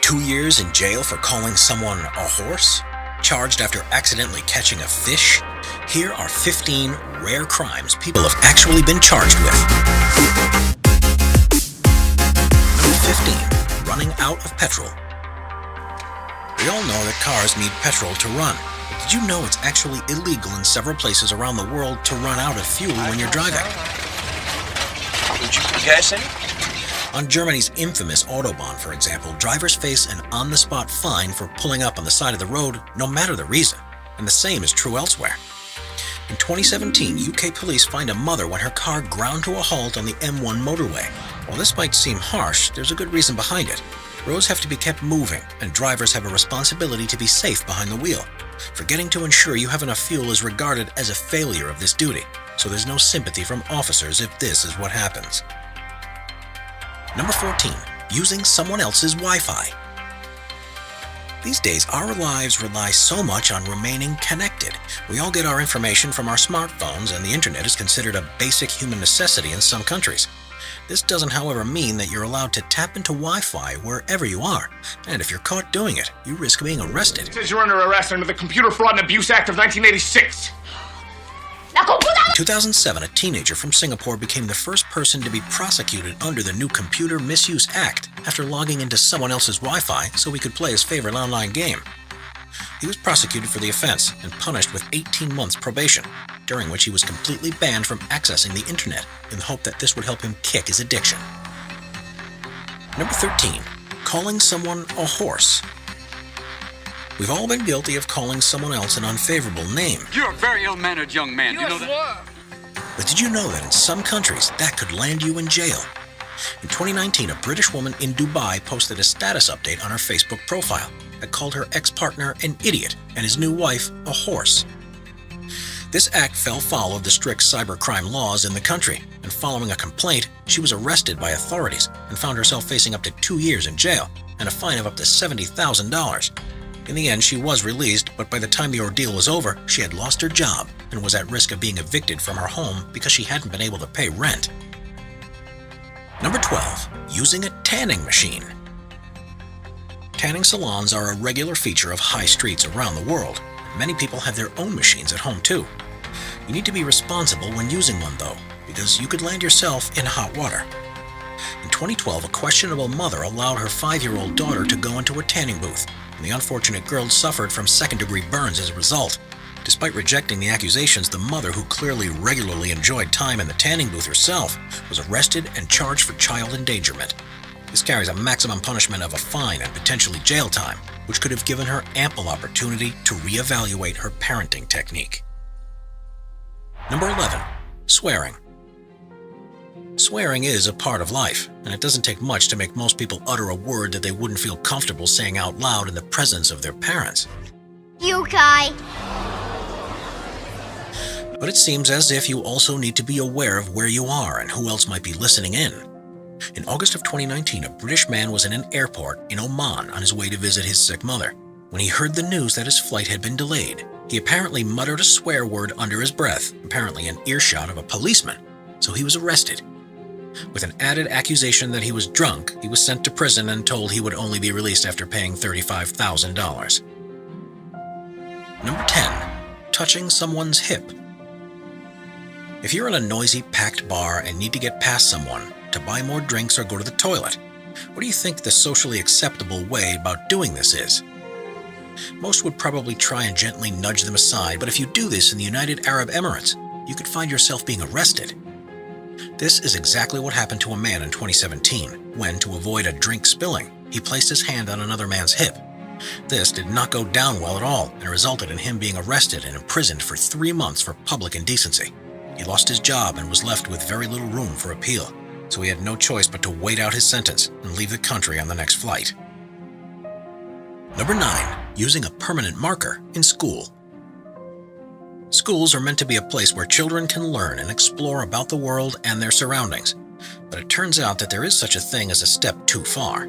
2 years in jail for calling someone a horse? Charged after accidentally catching a fish? Here are 15 rare crimes people have actually been charged with. Number 15. Running out of petrol. We all know that cars need petrol to run. But did you know it's actually illegal in several places around the world to run out of fuel when you're driving? You guys see? On Germany's infamous Autobahn, for example, drivers face an on-the-spot fine for pulling up on the side of the road, no matter the reason. And the same is true elsewhere. In 2017, UK police fined a mother when her car ground to a halt on the M1 motorway. While this might seem harsh, there's a good reason behind it. Roads have to be kept moving, and drivers have a responsibility to be safe behind the wheel. Forgetting to ensure you have enough fuel is regarded as a failure of this duty, so there's no sympathy from officers if this is what happens. Number 14. Using someone else's Wi-Fi. These days, our lives rely so much on remaining connected. We all get our information from our smartphones, and the internet is considered a basic human necessity in some countries. This doesn't, however, mean that you're allowed to tap into Wi-Fi wherever you are. And if you're caught doing it, you risk being arrested. It says you're under arrest under the Computer Fraud and Abuse Act of 1986. In 2007, a teenager from Singapore became the first person to be prosecuted under the new Computer Misuse Act after logging into someone else's Wi-Fi so he could play his favorite online game. He was prosecuted for the offense and punished with 18 months probation, during which he was completely banned from accessing the internet in the hope that this would help him kick his addiction. Number 13. Calling someone a horse. We've all been guilty of calling someone else an unfavorable name. You're a very ill-mannered young man, you know that? But did you know that in some countries that could land you in jail? In 2019, a British woman in Dubai posted a status update on her Facebook profile that called her ex-partner an idiot and his new wife a horse. This act fell foul of the strict cybercrime laws in the country, and following a complaint, she was arrested by authorities and found herself facing up to 2 years in jail and a fine of up to $70,000. In the end, she was released, but by the time the ordeal was over, she had lost her job and was at risk of being evicted from her home because she hadn't been able to pay rent. Number 12. Using a tanning machine. Tanning salons are a regular feature of high streets around the world. Many people have their own machines at home too. You need to be responsible when using one though, because you could land yourself in hot water. In 2012, a questionable mother allowed her 5-year-old daughter to go into a tanning booth, and the unfortunate girl suffered from second-degree burns as a result. Despite rejecting the accusations, the mother, who clearly regularly enjoyed time in the tanning booth herself, was arrested and charged for child endangerment. This carries a maximum punishment of a fine and potentially jail time, which could have given her ample opportunity to reevaluate her parenting technique. Number 11. Swearing. Swearing is a part of life, and it doesn't take much to make most people utter a word that they wouldn't feel comfortable saying out loud in the presence of their parents. You guy. But it seems as if you also need to be aware of where you are and who else might be listening in. In August of 2019, a British man was in an airport in Oman on his way to visit his sick mother. When he heard the news that his flight had been delayed, he apparently muttered a swear word under his breath, apparently in earshot of a policeman, so he was arrested. With an added accusation that he was drunk, he was sent to prison and told he would only be released after paying $35,000. Number 10. Touching someone's hip. If you're in a noisy, packed bar and need to get past someone to buy more drinks or go to the toilet, what do you think the socially acceptable way about doing this is? Most would probably try and gently nudge them aside, but if you do this in the United Arab Emirates, you could find yourself being arrested. This is exactly what happened to a man in 2017, when, to avoid a drink spilling, he placed his hand on another man's hip. This did not go down well at all, and resulted in him being arrested and imprisoned for 3 months for public indecency. He lost his job and was left with very little room for appeal, so he had no choice but to wait out his sentence and leave the country on the next flight. Number 9. Using a permanent marker in school. Schools are meant to be a place where children can learn and explore about the world and their surroundings, but it turns out that there is such a thing as a step too far.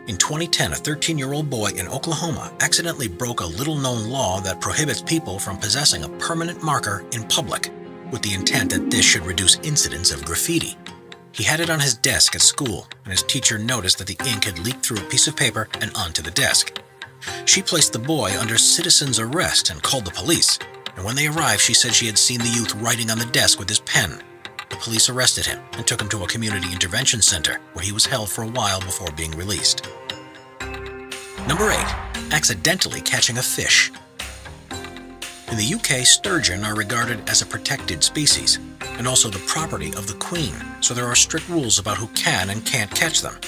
In 2010, a 13-year-old boy in Oklahoma accidentally broke a little-known law that prohibits people from possessing a permanent marker in public, with the intent that this should reduce incidents of graffiti. He had it on his desk at school, and his teacher noticed that the ink had leaked through a piece of paper and onto the desk. She placed the boy under citizen's arrest and called the police, and when they arrived, she said she had seen the youth writing on the desk with his pen. The police arrested him and took him to a community intervention center, where he was held for a while before being released. Number 8. Accidentally catching a fish. In the UK, sturgeon are regarded as a protected species, and also the property of the Queen, so there are strict rules about who can and can't catch them.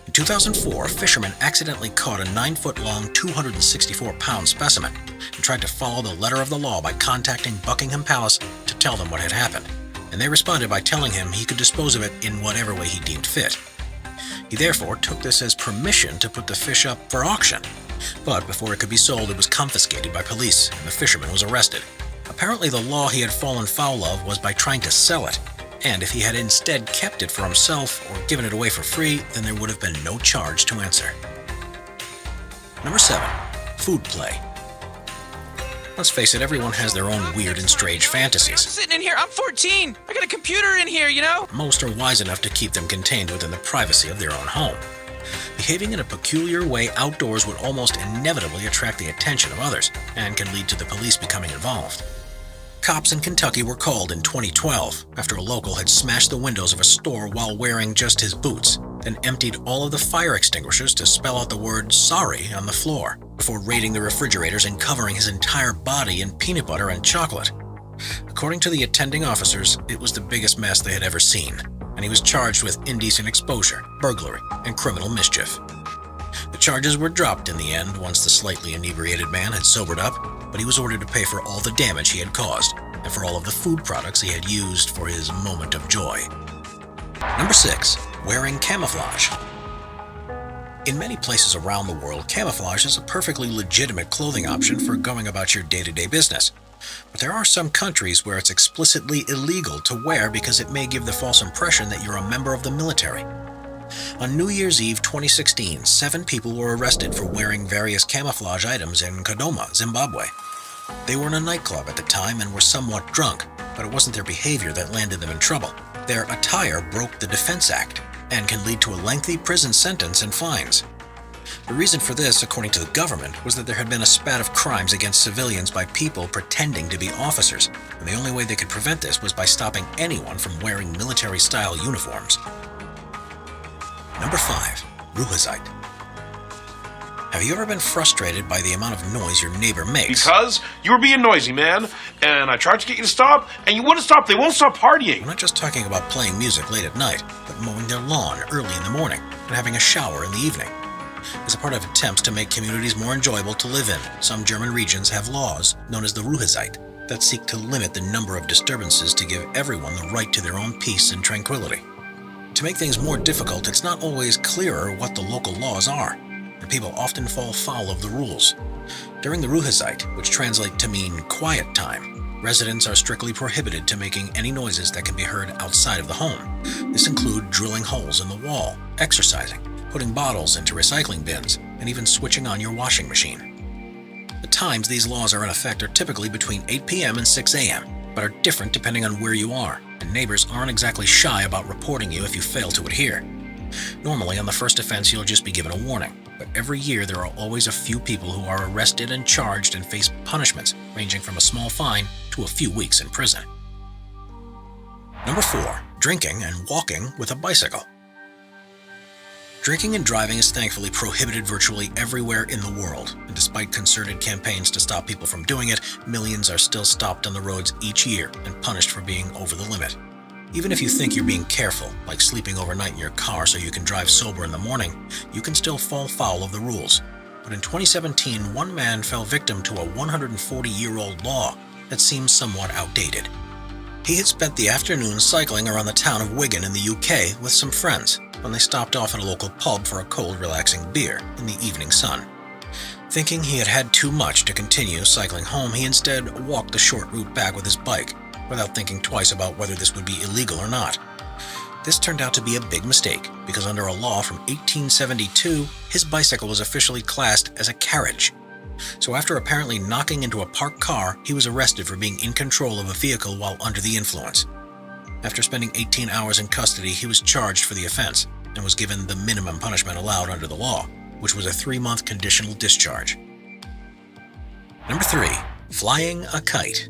In 2004, a fisherman accidentally caught a 9-foot-long, 264-pound specimen and tried to follow the letter of the law by contacting Buckingham Palace to tell them what had happened, and they responded by telling him he could dispose of it in whatever way he deemed fit. He therefore took this as permission to put the fish up for auction, but before it could be sold, it was confiscated by police, and the fisherman was arrested. Apparently, the law he had fallen foul of was by trying to sell it, and if he had instead kept it for himself or given it away for free, then there would have been no charge to answer. Number 7. Food play. Let's face it, everyone has their own weird and strange fantasies. I'm sitting in here, I'm 14. I got a computer in here, you know? Most are wise enough to keep them contained within the privacy of their own home. Behaving in a peculiar way outdoors would almost inevitably attract the attention of others and can lead to the police becoming involved. Cops in Kentucky were called in 2012 after a local had smashed the windows of a store while wearing just his boots, then emptied all of the fire extinguishers to spell out the word "sorry" on the floor, before raiding the refrigerators and covering his entire body in peanut butter and chocolate. According to the attending officers, it was the biggest mess they had ever seen, and he was charged with indecent exposure, burglary, and criminal mischief. The charges were dropped in the end once the slightly inebriated man had sobered up, but he was ordered to pay for all the damage he had caused and for all of the food products he had used for his moment of joy. Number 6. Wearing camouflage. In many places around the world, camouflage is a perfectly legitimate clothing option for going about your day-to-day business. But there are some countries where it's explicitly illegal to wear because it may give the false impression that you're a member of the military. On New Year's Eve 2016, 7 people were arrested for wearing various camouflage items in Dodoma, Zimbabwe. They were in a nightclub at the time and were somewhat drunk, but it wasn't their behavior that landed them in trouble. Their attire broke the Defense Act and can lead to a lengthy prison sentence and fines. The reason for this, according to the government, was that there had been a spat of crimes against civilians by people pretending to be officers, and the only way they could prevent this was by stopping anyone from wearing military-style uniforms. Number 5. Ruhezeit. Have you ever been frustrated by the amount of noise your neighbor makes? Because you were being noisy, man, and I tried to get you to stop, and you wouldn't stop. They won't stop partying. I'm not just talking about playing music late at night, but mowing their lawn early in the morning and having a shower in the evening. As a part of attempts to make communities more enjoyable to live in, some German regions have laws, known as the Ruhezeit, that seek to limit the number of disturbances to give everyone the right to their own peace and tranquility. To make things more difficult, it's not always clearer what the local laws are, and people often fall foul of the rules. During the Ruhezeit, which translate to mean quiet time, residents are strictly prohibited to making any noises that can be heard outside of the home. This includes drilling holes in the wall, exercising, putting bottles into recycling bins, and even switching on your washing machine. The times these laws are in effect are typically between 8 p.m. and 6 a.m., but are different depending on where you are, and neighbors aren't exactly shy about reporting you if you fail to adhere. Normally, on the first offense, you'll just be given a warning, but every year there are always a few people who are arrested and charged and face punishments ranging from a small fine to a few weeks in prison. Number 4. Drinking and walking with a bicycle. Drinking and driving is thankfully prohibited virtually everywhere in the world, and despite concerted campaigns to stop people from doing it, millions are still stopped on the roads each year and punished for being over the limit. Even if you think you're being careful, like sleeping overnight in your car so you can drive sober in the morning, you can still fall foul of the rules. But in 2017, one man fell victim to a 140-year-old law that seems somewhat outdated. He had spent the afternoon cycling around the town of Wigan in the UK with some friends when they stopped off at a local pub for a cold, relaxing beer in the evening sun. Thinking he had had too much to continue cycling home, he instead walked the short route back with his bike, without thinking twice about whether this would be illegal or not. This turned out to be a big mistake, because under a law from 1872, his bicycle was officially classed as a carriage. So after apparently knocking into a parked car, he was arrested for being in control of a vehicle while under the influence. After spending 18 hours in custody, he was charged for the offense and was given the minimum punishment allowed under the law, which was a 3-month conditional discharge. Number 3. Flying a kite.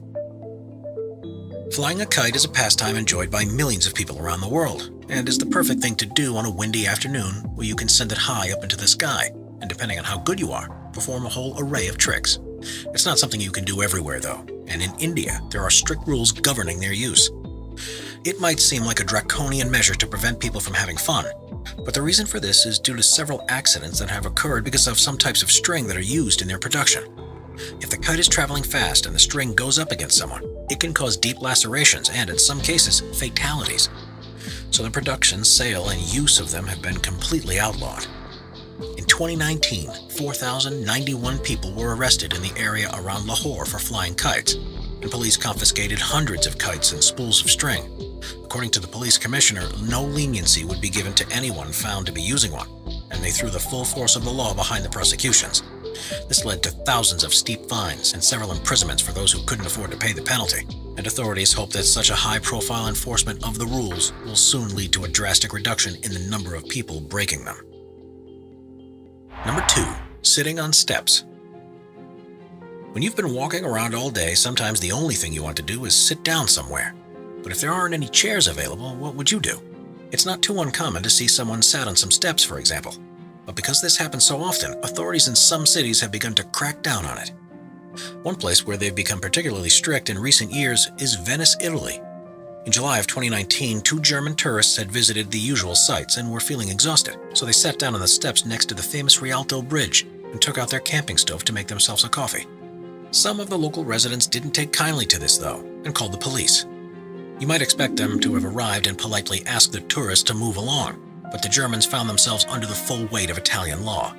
Flying a kite is a pastime enjoyed by millions of people around the world, and is the perfect thing to do on a windy afternoon where you can send it high up into the sky, and depending on how good you are, perform a whole array of tricks. It's not something you can do everywhere though, and in India there are strict rules governing their use. It might seem like a draconian measure to prevent people from having fun, but the reason for this is due to several accidents that have occurred because of some types of string that are used in their production. If the kite is traveling fast and the string goes up against someone, it can cause deep lacerations and, in some cases, fatalities. So the production, sale, and use of them have been completely outlawed. In 2019, 4,091 people were arrested in the area around Lahore for flying kites, and police confiscated hundreds of kites and spools of string. According to the police commissioner, no leniency would be given to anyone found to be using one, and they threw the full force of the law behind the prosecutions. This led to thousands of steep fines and several imprisonments for those who couldn't afford to pay the penalty, and authorities hope that such a high-profile enforcement of the rules will soon lead to a drastic reduction in the number of people breaking them. Number 2. Sitting on steps. When you've been walking around all day, sometimes the only thing you want to do is sit down somewhere. But if there aren't any chairs available, what would you do? It's not too uncommon to see someone sat on some steps, for example. But because this happens so often, authorities in some cities have begun to crack down on it. One place where they've become particularly strict in recent years is Venice, Italy. In July of 2019, 2 German tourists had visited the usual sites and were feeling exhausted, so they sat down on the steps next to the famous Rialto Bridge and took out their camping stove to make themselves a coffee. Some of the local residents didn't take kindly to this, though, and called the police. You might expect them to have arrived and politely asked the tourists to move along, but the Germans found themselves under the full weight of Italian law.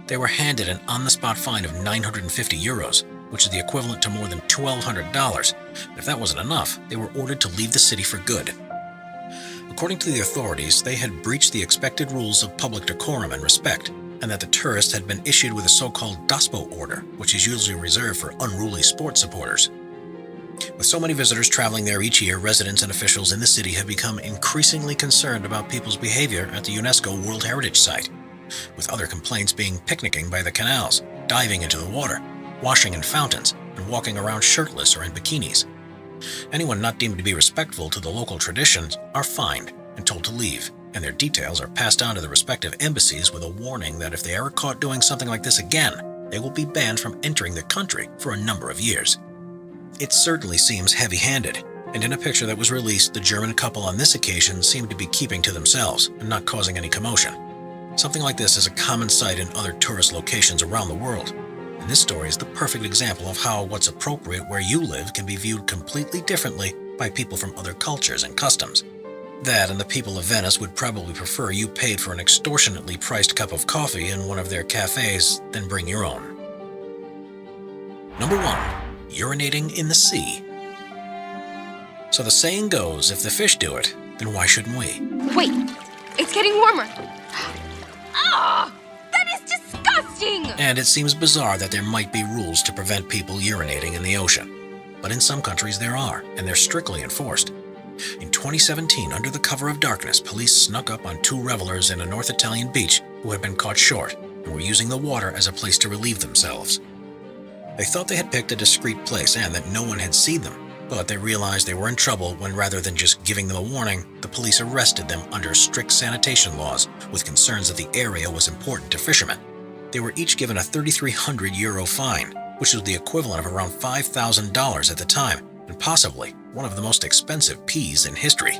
They were handed an on-the-spot fine of €950, which is the equivalent to more than $1,200. If that wasn't enough, they were ordered to leave the city for good. According to the authorities, they had breached the expected rules of public decorum and respect, and that the tourists had been issued with a so-called DOSPO order, which is usually reserved for unruly sports supporters. With so many visitors traveling there each year, residents and officials in the city have become increasingly concerned about people's behavior at the UNESCO World Heritage Site, with other complaints being picnicking by the canals, diving into the water, washing in fountains, and walking around shirtless or in bikinis. Anyone not deemed to be respectful to the local traditions are fined and told to leave, and their details are passed on to the respective embassies with a warning that if they are caught doing something like this again, they will be banned from entering the country for a number of years. It certainly seems heavy-handed, and in a picture that was released, the German couple on this occasion seemed to be keeping to themselves and not causing any commotion. Something like this is a common sight in other tourist locations around the world, and this story is the perfect example of how what's appropriate where you live can be viewed completely differently by people from other cultures and customs. That and the people of Venice would probably prefer you paid for an extortionately priced cup of coffee in one of their cafes than bring your own. Number 1. Urinating in the sea. So the saying goes, if the fish do it, then why shouldn't we? Wait, it's getting warmer. Ah, that is disgusting! And it seems bizarre that there might be rules to prevent people urinating in the ocean. But in some countries there are, and they're strictly enforced. In 2017, under the cover of darkness, police snuck up on 2 revelers in a North Italian beach who had been caught short and were using the water as a place to relieve themselves. They thought they had picked a discreet place and that no one had seen them, but they realized they were in trouble when, rather than just giving them a warning, the police arrested them under strict sanitation laws with concerns that the area was important to fishermen. They were each given a €3,300 fine, which was the equivalent of around $5,000 at the time, and possibly one of the most expensive peas in history.